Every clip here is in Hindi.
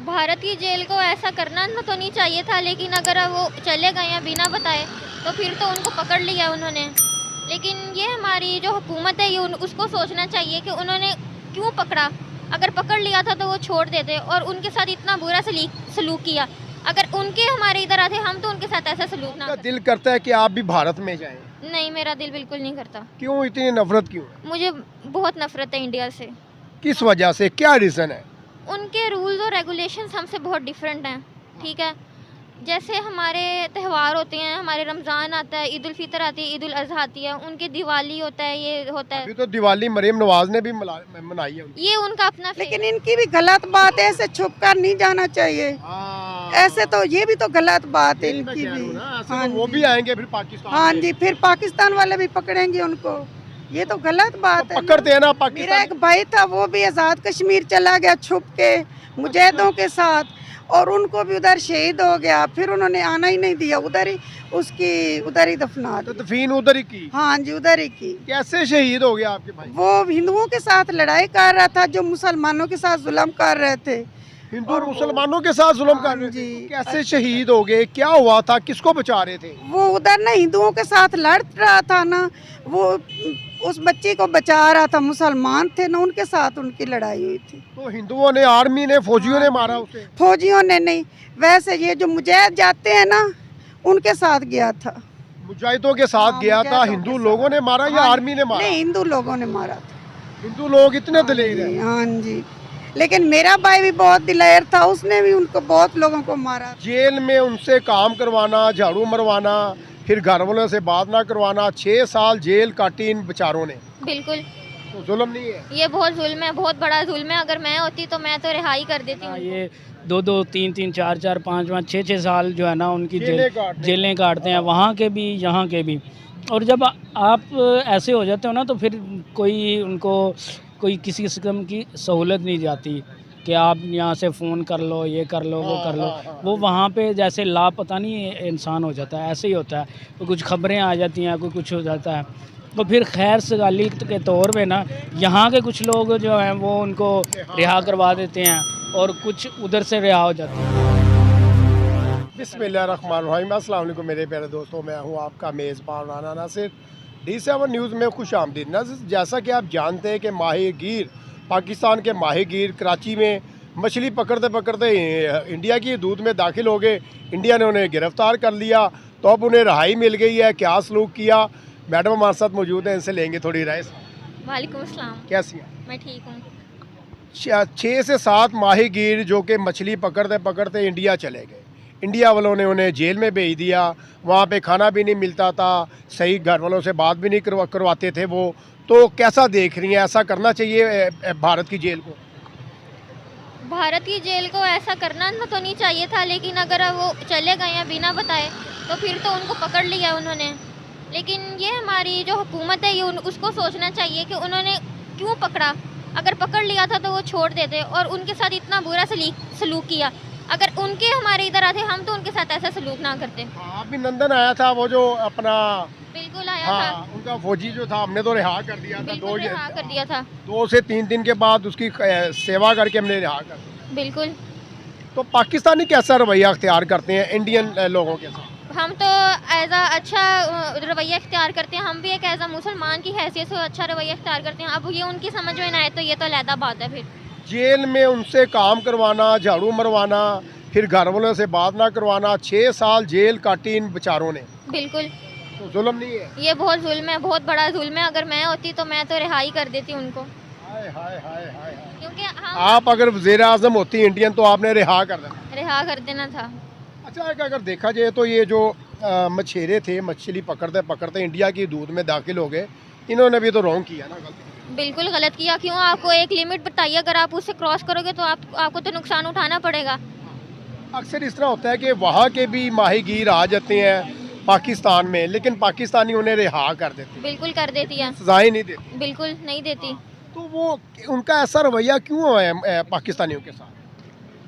भारत की जेल को ऐसा करना तो नहीं चाहिए था, लेकिन अगर वो चले गए हैं बिना बताए तो फिर तो उनको पकड़ लिया उन्होंने। लेकिन ये हमारी जो हुकूमत है ये उसको सोचना चाहिए कि उन्होंने क्यों पकड़ा। अगर पकड़ लिया था तो वो छोड़ देते, और उनके साथ इतना बुरा सलूक किया। अगर उनके हमारे इधर आते हम तो उनके साथ ऐसा सलूक ना करते। दिल करता है कि आप भी भारत में जाएं? नहीं, मेरा दिल बिल्कुल नहीं करता। क्यों इतनी नफरत क्यों? मुझे बहुत नफरत है इंडिया से। किस वजह से, क्या रीज़न है? उनके रूल्स और रेगुलेशंस हमसे बहुत डिफरेंट हैं। ठीक है, जैसे हमारे त्यौहार होते हैं, हमारे रमज़ान आता है, ईद उल फितर आती है, ईद उल अज़हा आती है, उनके दिवाली होता है, ये होता है। अभी तो दिवाली मरीम नवाज ने भी मनाई है। ये उनका अपना लेकिन इनकी भी गलत बात है, ऐसे छुप कर नहीं जाना चाहिए। ऐसे तो ये भी तो गलत बात है इनकी भी। हाँ, वो भी आएंगे फिर पाकिस्तान। हाँ जी, फिर पाकिस्तान वाले भी पकड़ेंगे उनको। ये तो गलत बात है। पकड़ते हैं ना मेरा पाकिस्तान। एक भाई था, वो भी आज़ाद कश्मीर चला गया छुप के मुजाहिदों के साथ, और उनको भी उधर शहीद हो गया। फिर उन्होंने आना ही नहीं दिया, उधर ही उसकी उधर ही दफना तो दी। दफीन उधर ही की। हाँ जी, उधर ही की। कैसे शहीद हो गया आपके भाई? वो हिंदुओं के साथ लड़ाई कर रहा था, जो मुसलमानों के साथ जुल्म कर रहे थे। हिंदू और मुसलमानों के साथ जुल्म कर रहे थे। जी। कैसे शहीद हो गए, क्या हुआ था, किसको बचा रहे थे? वो उधर ना हिंदुओं के साथ लड़ रहा था ना, वो उस बच्ची को बचा रहा था। मुसलमान थे ना, उनके साथ उनकी लड़ाई हुई थी। तो हिंदुओं ने, आर्मी ने, फौजियों ने मारा उसे? फौजियों ने नहीं, वैसे ये जो मुजाहिद जाते हैं ना, उनके साथ गया था। मुजाहिदों के साथ हाँ, गया था। मुजाहिदों हिंदू के लोगों ने मारा या हाँ, आर्मी ने मारा? नहीं, हिंदू लोगों ने मारा था। हिंदू लोग इतने दलेर हैं। हाँ जी, लेकिन मेरा भाई भी बहुत दिलेर था, उसने भी उनको बहुत लोगों को मारा। जेल में उनसे काम करवाना, झाड़ू मरवाना, फिर घर वालों से बात ना करवाना, 6 साल जेल काटी इन बेचारों ने। बिल्कुल, तो जुल्म नहीं है? ये बहुत जुल्म है, बहुत बड़ा जुल्म है। अगर मैं होती तो मैं तो रिहाई कर देती हूँ। ये 2-2, 3-3, 4-4, 5-5, 6-6 साल जो है ना उनकी जेलें काटते हैं, वहाँ के भी यहाँ के भी। और जब आप ऐसे हो जाते हो ना, तो फिर कोई उनको कोई किसी किस्म की सहूलत नहीं जाती कि आप यहाँ से फ़ोन कर लो, ये कर लो, वो कर लो। वो वहाँ पे जैसे लापता नहीं इंसान हो जाता है, ऐसे ही होता है। तो कुछ खबरें आ जाती हैं, कोई कुछ हो जाता है, तो फिर खैर सगाली के तौर पे ना यहाँ के कुछ लोग जो हैं वो उनको रिहा करवा देते हैं, और कुछ उधर से रिहा हो जाते हैं। बिस्मिल्लाहिर्रहमानिर्रहीम। अस्सलाम वालेकुम मेरे प्यारे दोस्तों, मैं हूँ आपका मेज़बान राना नासिर। D7 न्यूज़ में खुश आमदीद। नाज़रीन, जैसा कि आप जानते हैं कि माहीगीर, पाकिस्तान के माहीगीर कराची में मछली पकड़ते पकड़ते इंडिया की हदूद में दाखिल हो गए। इंडिया ने उन्हें गिरफ़्तार कर लिया, तो अब उन्हें रहाई मिल गई है। क्या सलूक किया, मैडम हमारे साथ मौजूद हैं, इनसे लेंगे थोड़ी राय। वालेकुम अस्सलाम। कैसी हैं? मैं ठीक हूँ। 6 से 7 माहीगीर जो कि मछली पकड़ते पकड़ते इंडिया चले गए। इंडिया वालों ने उन्हें जेल में भेज दिया। वहाँ पे खाना भी नहीं मिलता था, सही घर वालों से बात भी नहीं करवाते थे वो। तो कैसा देख रही हैं, ऐसा करना चाहिए भारत की जेल को? भारत की जेल को ऐसा करना तो नहीं चाहिए था, लेकिन अगर वो चले गए हैं बिना बताए तो फिर तो उनको पकड़ लिया उन्होंने। लेकिन ये हमारी जो हुकूमत है ये उसको सोचना चाहिए कि उन्होंने क्यों पकड़ा। अगर पकड़ लिया था तो वो छोड़ देते, और उनके साथ इतना बुरा सलूक किया। अगर उनके हमारे इधर आते हम तो उनके साथ ऐसा सलूक ना करते। अभिनंदन आया था वो जो अपना, बिल्कुल आया हाँ, था। उनका फौजी जो था, हमने तो रिहा कर दिया था। बिल्कुल रिहा कर दिया था। 2 से 3 दिन के बाद उसकी सेवा करके हमने रिहा कर दिया। बिल्कुल। तो पाकिस्तानी कैसा रवैया अख्तियार करते हैं इंडियन लोगों के साथ? हम तो एज अच्छा रवैया इख्तियार करते हैं। हम भी एक एज मुसलमान की हैसियत से अच्छा रवैया इख्तियार करते हैं। अब ये उनकी समझ में ना आए तो ये तो अलहदा बात है। फिर जेल में उनसे काम करवाना, झाड़ू मरवाना, फिर घर वालों से बात ना करवाना, 6 साल जेल काटी इन बेचारों ने। बिल्कुल, तो जुल्म नहीं है? ये बहुत जुल्म है, बहुत बड़ा जुल्म है। अगर मैं होती तो मैं तो रिहाई कर देती उनको। हाय हाय हाय हाय। क्योंकि हम आप अगर वज़ीर आज़म होती इंडियन तो आपने रिहा कर देना। रिहा कर देना था। अच्छा, अगर देखा जाए तो ये जो मछेरे थे, मछली पकड़ते पकड़ते इंडिया की हदूद में दाखिल हो गए, इन्होंने भी तो रॉन्ग किया ना, गलती। बिल्कुल गलत किया। क्यों? आपको एक लिमिट बताइए, अगर आप उससे क्रॉस करोगे तो आपको तो नुकसान उठाना पड़ेगा। अक्सर इस तरह होता है कि वहाँ के भी माहीगीर आ जाते हैं पाकिस्तान में, लेकिन पाकिस्तानी उन्हें रिहा कर देते हैं। बिल्कुल कर देती है। सजाएं नहीं देते। बिल्कुल नहीं देती। तो वो उनका ऐसा रवैया क्यों है पाकिस्तानियों के साथ?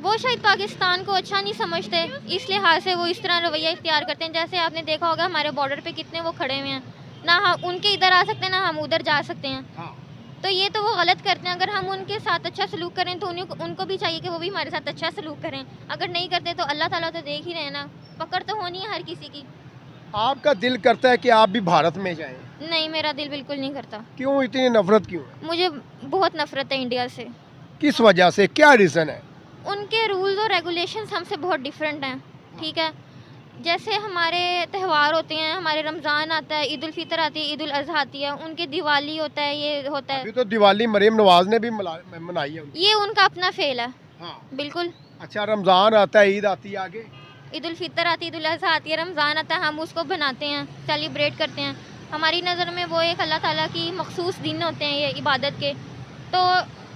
वो शायद पाकिस्तान को अच्छा नहीं समझते, इस लिहाज से वो इस तरह रवैया इख्तियार करते हैं। जैसे आपने देखा होगा हमारे बॉर्डर पे कितने वो खड़े हुए हैं, ना हम उनके इधर आ सकते हैं ना हम उधर जा सकते हैं। हाँ। तो ये तो वो गलत करते हैं। अगर हम उनके साथ अच्छा सलूक करें तो उनको भी चाहिए कि वो भी हमारे साथ अच्छा सलूक करें। अगर नहीं करते तो अल्लाह ताला तो देख ही रहे हैं ना, पकड़ तो होनी है हर किसी की। आपका दिल करता है कि आप भी भारत में जाएं? नहीं, मेरा दिल बिल्कुल नहीं करता। क्यों इतनी नफरत क्यों है? मुझे बहुत नफरत है इंडिया से। किस वजह से, क्या रीज़न है? उनके रूल्स और रेगुलेशंस हमसे बहुत डिफरेंट हैं, ठीक है। जैसे हमारे त्यौहार होते हैं, हमारे रमज़ान आता है, ईद उल फितर आती है, ईद उल अज़हा आती है, उनके दिवाली होता है, ये होता है। अभी तो दिवाली मरीम नवाज ने भी मनाई है। ये उनका अपना फेल है। हाँ। बिल्कुल। अच्छा, रमज़ान आता है, ईद आती है, आगे ईद उल फितर आती है, ईद उल अज़हा आती है, रमज़ान आता है, हम उसको बनाते हैं, सेलिब्रेट करते हैं। हमारी नज़र में वो एक अल्लाह ताला की मखसूस दिन होते हैं ये इबादत के। तो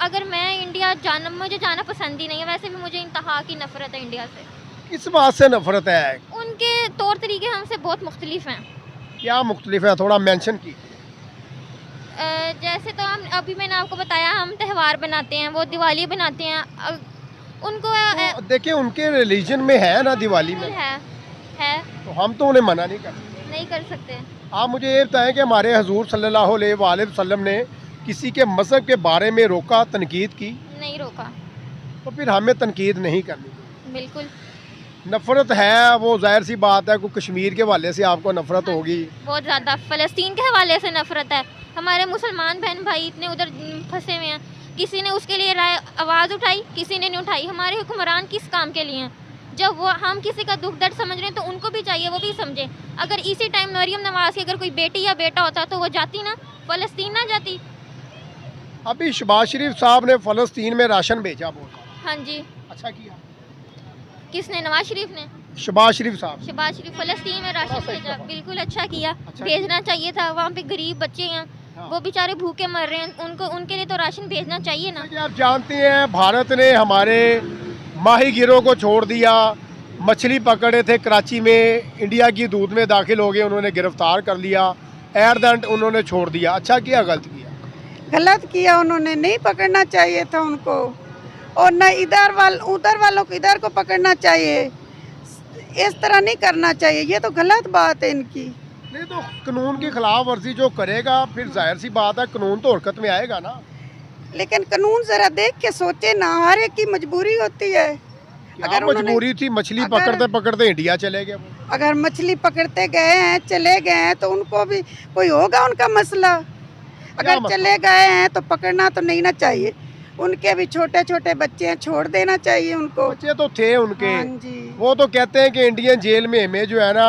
अगर मैं इंडिया मुझे जाना पसंद ही नहीं है। वैसे भी मुझे इंतहा की नफ़रत है इंडिया से। किस बात से नफरत है? उनके तौर तरीके हमसे बहुत मुख्तलिफ हैं। क्या मुख्तलिफ है, थोड़ा मेंशन की। जैसे तो हम अभी मैंने आपको बताया, हम त्यौहार बनाते हैं, वो दिवाली बनाते हैं। उनको तो देखिए, उनके रिलीजन में है ना दिवाली में, है तो हम तो उन्हें मना नहीं कर सकते। नहीं कर सकते। आप मुझे ये बताएं कि हमारे हुजूर सल्लल्लाहु अलैहि वसल्लम ने किसी के मज़हब के बारे में रोका, तनकीद की? नहीं रोका। तो फिर हमें तनकीद नहीं करनी। बिल्कुल। नफ़रत है वो जाहिर सी बात है, कोई कश्मीर के हवाले से आपको नफ़रत होगी। बहुत ज़्यादा फ़लस्तीन के हवाले से नफ़रत है। हमारे मुसलमान बहन भाई इतने उधर फंसे हुए हैं, किसी ने उसके लिए आवाज़ उठाई, किसी ने नहीं उठाई। हमारे हुक्मरान किस काम के लिए हैं? जब वो हम किसी का दुख दर्द समझ रहे हैं तो उनको भी चाहिए वो भी समझे। अगर इसी टाइम मरियम नवाज़ की अगर कोई बेटी या बेटा होता तो वो जाती ना, फ़लस्तीन ना जाती। अभी शहबाज शरीफ साहब ने फ़लस्तीन में राशन भेजा, बोला। हाँ जी। अच्छा किया। किसने? नवाज शरीफ ने। शहबाज शरीफ साहब। शहबाज शरीफ फ़लस्तीन में राशन भेजा, बिल्कुल अच्छा किया। अच्छा भेजना चाहिए था। वहाँ पे गरीब बच्चे हैं, हाँ। वो बेचारे भूखे मर रहे हैं, उनके लिए तो राशन भेजना चाहिए ना। आप जानते हैं भारत ने हमारे माहीगीरों को छोड़ दिया। मछली पकड़े थे कराची में, इंडिया की दूध में दाखिल हो गए, उन्होंने गिरफ्तार कर लिया। एट द एंड उन्होंने छोड़ दिया। अच्छा किया, गलत किया? गलत किया उन्होंने, नहीं पकड़ना चाहिए था उनको। और न उधर वालों को इधर को पकड़ना चाहिए। इस तरह नहीं करना चाहिए, ये तो गलत बात है इनकी। नहीं तो कानून की खिलाफ वर्जी जो करेगा, फिर जाहिर सी बात है कानून तो हरकत में आएगा ना। लेकिन कानून जरा देख के सोचे ना, हर एक की मजबूरी होती है। अगर मजबूरी थी, मछली पकड़ते पकड़ते इंडिया चले गए। अगर मछली पकड़ते गए हैं, चले गए हैं, तो उनको भी कोई होगा उनका मसला। अगर चले गए हैं तो पकड़ना तो नहीं ना चाहिए। उनके भी छोटे छोटे बच्चे हैं, छोड़ देना चाहिए उनको। बच्चे तो थे उनके। हाँ जी। वो तो कहते हैं कि इंडियन जेल में हमें जो है ना,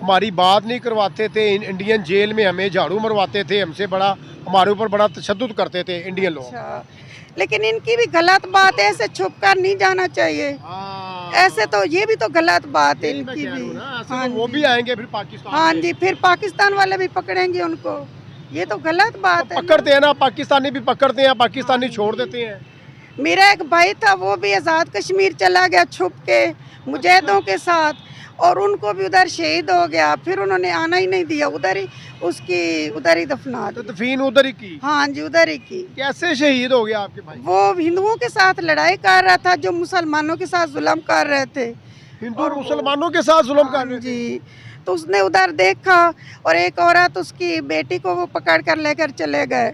हमारी बात नहीं करवाते थे, इंडियन जेल में हमें झाड़ू मरवाते थे, हमसे बड़ा हमारे ऊपर बड़ा तशद्दुद करते थे इंडियन लोग। अच्छा, लेकिन इनकी भी गलत बात है, ऐसे छुप कर नहीं जाना चाहिए। ऐसे तो ये भी तो गलत बात है इनकी भी। हाँ, वो भी आएंगे फिर पाकिस्तान। हाँ जी, फिर पाकिस्तान वाले भी पकड़ेंगे उनको। ये तो गलत बात है। पकड़ते हैं ना, पाकिस्तानी भी पकड़ते हैं, पाकिस्तानी छोड़ देते हैं। मेरा एक भाई था, वो भी आज़ाद कश्मीर चला गया छुप के मुजाहिदों के साथ, और उनको भी उधर शहीद हो गया। फिर उन्होंने आना ही नहीं दिया, उधर ही दफना दी। दफीन उधर ही की? हाँ जी, उधर ही की। कैसे शहीद हो गया आपके भाई? वो हिंदुओं के साथ लड़ाई कर रहा था, जो मुसलमानों के साथ जुल्म कर रहे थे। हिंदू मुसलमानों के साथ जुल्म कर रहे थे जी। तो उसने उधर देखा, और एक औरत उसकी बेटी को वो पकड़ कर लेकर चले गए।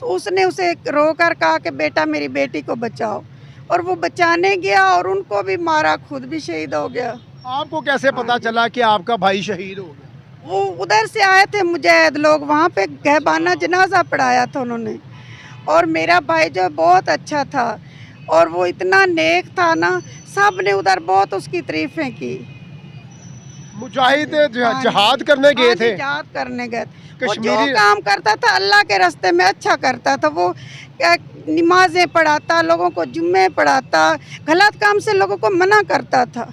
तो उसने उसे रोकर कहा कि बेटा मेरी बेटी को बचाओ, और वो बचाने गया और उनको भी मारा, खुद भी शहीद हो गया। आपको कैसे पता चला कि आपका भाई शहीद हो गया? वो उधर से आए थे मुजाहिद लोग, वहाँ पे गहबाना जनाजा पढ़ाया था उन्होंने। और मेरा भाई जो बहुत अच्छा था, और वो इतना नेक था ना, सब ने उधर बहुत उसकी तारीफें की। मुजाहिद जहाद करने गए थे? जहाद करने गए। वो कश्मीरी जो काम करता था अल्लाह के रास्ते में अच्छा करता था। वो नमाजें पढ़ाता, लोगों को जुम्मे पढ़ाता, गलत काम से लोगों को मना करता था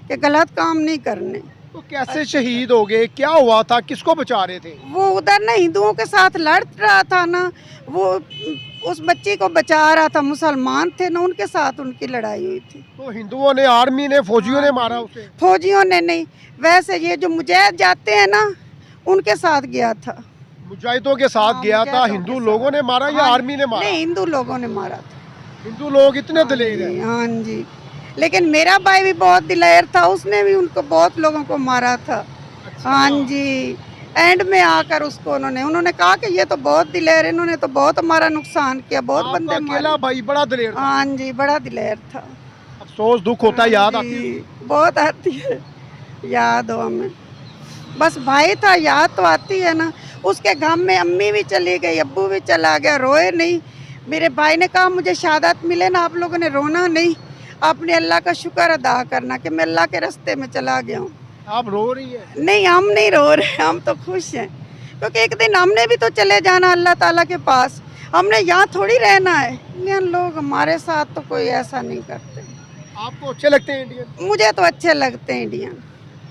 कि गलत काम नहीं करने। तो कैसे शहीद हो गए, क्या हुआ था, किसको बचा रहे थे? वो उधर ना हिंदुओं के साथ लड़ रहा था ना, वो उस बच्ची को बचा रहा था। मुसलमान थे ना, उनके साथ उनकी लड़ाई हुई थी। तो हिंदुओं ने, आर्मी ने, फौजियों ने मारा उसे? फौजियों ने नहीं, वैसे ये जो मुजाहिद जाते हैं ना, उनके साथ गया था। मुजाहिदों के साथ गया था। हिंदू लोगों ने मारा या आर्मी ने मारा? नहीं, हिंदू लोगों ने मारा था। हिंदू लोग इतने दलेर हैं? हाँ जी, लेकिन मेरा भाई भी बहुत दिलेर था, उसने भी उनको बहुत लोगों को मारा था। हाँ जी, एंड में आकर उसको उन्होंने कहा कि ये तो बहुत दिलेर है, इन्होंने तो बहुत हमारा नुकसान किया, बहुत आपका बंदे अकेला मारे। भाई बड़ा दिलेर था। हाँ जी, बड़ा दिलेर था। अफसोस दुख होता है, याद आती है। जी, बहुत आती है याद हो हमें। बस भाई था, याद तो आती है ना। उसके गम में अम्मी भी चली गई, अब्बू भी चला गया, रोए नहीं। मेरे भाई ने कहा मुझे शहादत मिले ना, आप लोगों ने रोना नहीं, आपने अल्लाह का शुक्र अदा करना कि मैं अल्लाह के रास्ते में चला गया हूँ। आप रो रही है? नहीं, हम नहीं रो रहे, हम तो खुश हैं, क्योंकि एक दिन हमने भी तो चले जाना अल्लाह ताला के पास। हमने यहाँ थोड़ी रहना है। इंडियन लोग हमारे साथ तो कोई ऐसा नहीं करते। आपको अच्छे लगते हैं इंडियन? मुझे तो अच्छे लगते हैं इंडियन।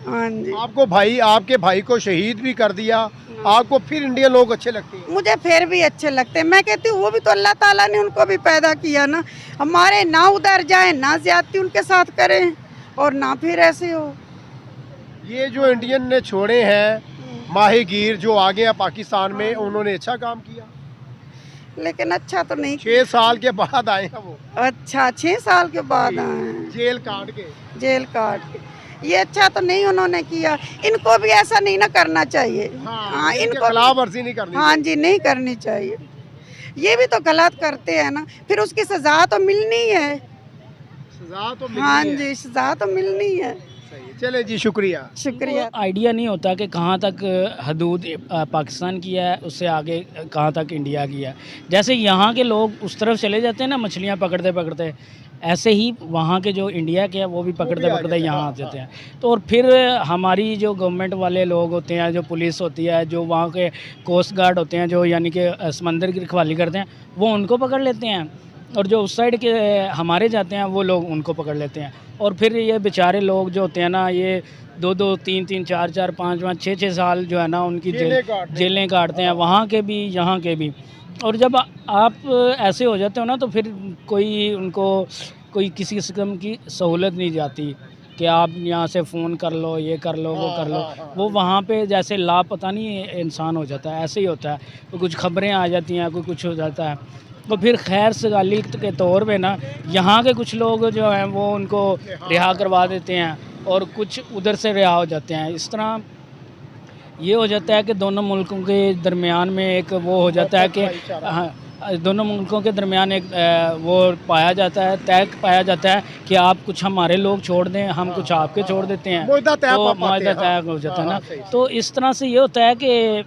हाँ जी, आपको भाई, आपके भाई को शहीद भी कर दिया, आपको फिर इंडियन लोग अच्छे लगते हैं? मुझे फिर भी अच्छे लगते हैं। मैं कहती हूँ वो भी तो अल्लाह ताला ने उनको भी पैदा किया ना, हमारे ना उधर जाए, ना ज्यादती उनके साथ करें और ना फिर ऐसे हो। ये जो इंडियन ने छोड़े हैं माहीगीर जो आ गए हैं पाकिस्तान में, उन्होंने अच्छा काम किया। लेकिन अच्छा तो नहीं। 6 साल के बाद आए हैं वो, अच्छा, 6 साल के बाद आए हैं जेल काट के। जेल काट के। ये अच्छा तो नहीं उन्होंने किया। इनको भी ऐसा नहीं ना करना चाहिए। हाँ, इनको खिलाफ वर्जी नहीं करनी। हाँ जी, नहीं करनी चाहिए। ये भी तो गलत करते हैं ना, फिर उसकी सजा तो मिलनी है। सजा तो मिलनी हाँ है। जी, सजा तो मिलनी है। सही है। चले जी, शुक्रिया। शुक्रिया। आइडिया नहीं होता कि कहाँ तक हदूद पाकिस्तान की है, उससे आगे कहाँ तक इंडिया की है। जैसे यहाँ के लोग उस तरफ चले जाते हैं ना मछलियाँ पकड़ते पकड़ते, ऐसे ही वहाँ के जो इंडिया के हैं वो भी पकड़ते पकड़ते यहाँ आ जाते हैं। तो और फिर हमारी जो गवर्नमेंट वाले लोग होते हैं, जो पुलिस होती है, जो वहाँ के कोस्ट गार्ड होते हैं, जो यानी कि समंदर की रखवाली करते हैं, वो उनको पकड़ लेते हैं, और जो उस साइड के हमारे जाते हैं वो लोग उनको पकड़ लेते हैं। और फिर ये बेचारे लोग जो होते हैं ना, ये 2-2, 3-3, 4-4, 5-5, 6-6 साल जो है ना उनकी जेलें काटते हैं, वहाँ के भी यहाँ के भी। और जब आप ऐसे हो जाते हो ना, तो फिर कोई उनको कोई किसी किस्म की सहूलत नहीं जाती कि आप यहाँ से फ़ोन कर लो, ये कर लो, वो कर लो। वो वहाँ पे जैसे लापता नहीं इंसान हो जाता है, ऐसे ही होता है। तो कुछ खबरें आ जाती हैं, कोई कुछ हो जाता है, तो फिर खैर सगाली के तौर पे ना यहाँ के कुछ लोग जो हैं वो उनको रिहा करवा देते हैं, और कुछ उधर से रिहा हो जाते हैं। इस तरह ये हो जाता है कि दोनों मुल्कों के दरमियान में एक वो हो जाता है कि हाँ, दोनों मुल्कों के दरमियान एक वो पाया जाता है, तय पाया जाता है कि आप कुछ हमारे लोग छोड़ दें, हम कुछ आपके छोड़ देते हैं, तो मुआहदा तय हो जाता है ना। तो इस तरह से ये होता है कि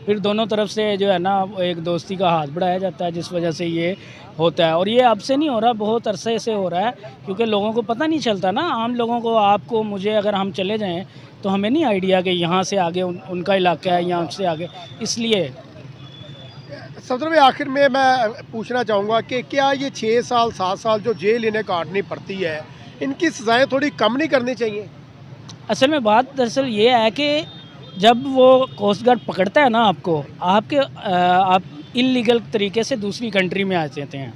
फिर दोनों तरफ से जो है ना एक दोस्ती का हाथ बढ़ाया जाता है, जिस वजह से ये होता है। और ये अब से नहीं हो रहा, बहुत अरसे से हो रहा है, क्योंकि लोगों को पता नहीं चलता ना, आम लोगों को, आपको, मुझे, अगर हम चले जाएं तो हमें नहीं आइडिया कि यहाँ से आगे उनका इलाका है, यहाँ से आगे। इसलिए सदर में आखिर में मैं पूछना चाहूँगा कि क्या ये 6 साल 7 साल जो जेल इन्हें काटनी पड़ती है, इनकी सज़ाएँ थोड़ी कम नहीं करनी चाहिए? असल में बात दरअसल ये है कि जब वो कोस्ट गार्ड पकड़ता है ना आपको, आप इलीगल तरीके से दूसरी कंट्री में आ जाते हैं,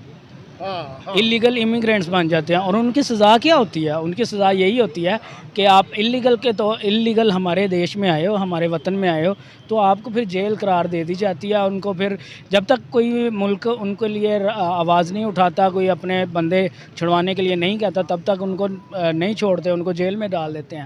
इलीगल इमिग्रेंट्स बन जाते हैं, और उनकी सज़ा क्या होती है? उनकी सज़ा यही होती है कि आप इलीगल हमारे देश में आए हो, हमारे वतन में आए हो, तो आपको फिर जेल करार दे दी जाती है। उनको फिर जब तक कोई मुल्क उनके लिए आवाज़ नहीं उठाता, कोई अपने बंदे छुड़वाने के लिए नहीं कहता, तब तक उनको नहीं छोड़ते, उनको जेल में डाल देते हैं।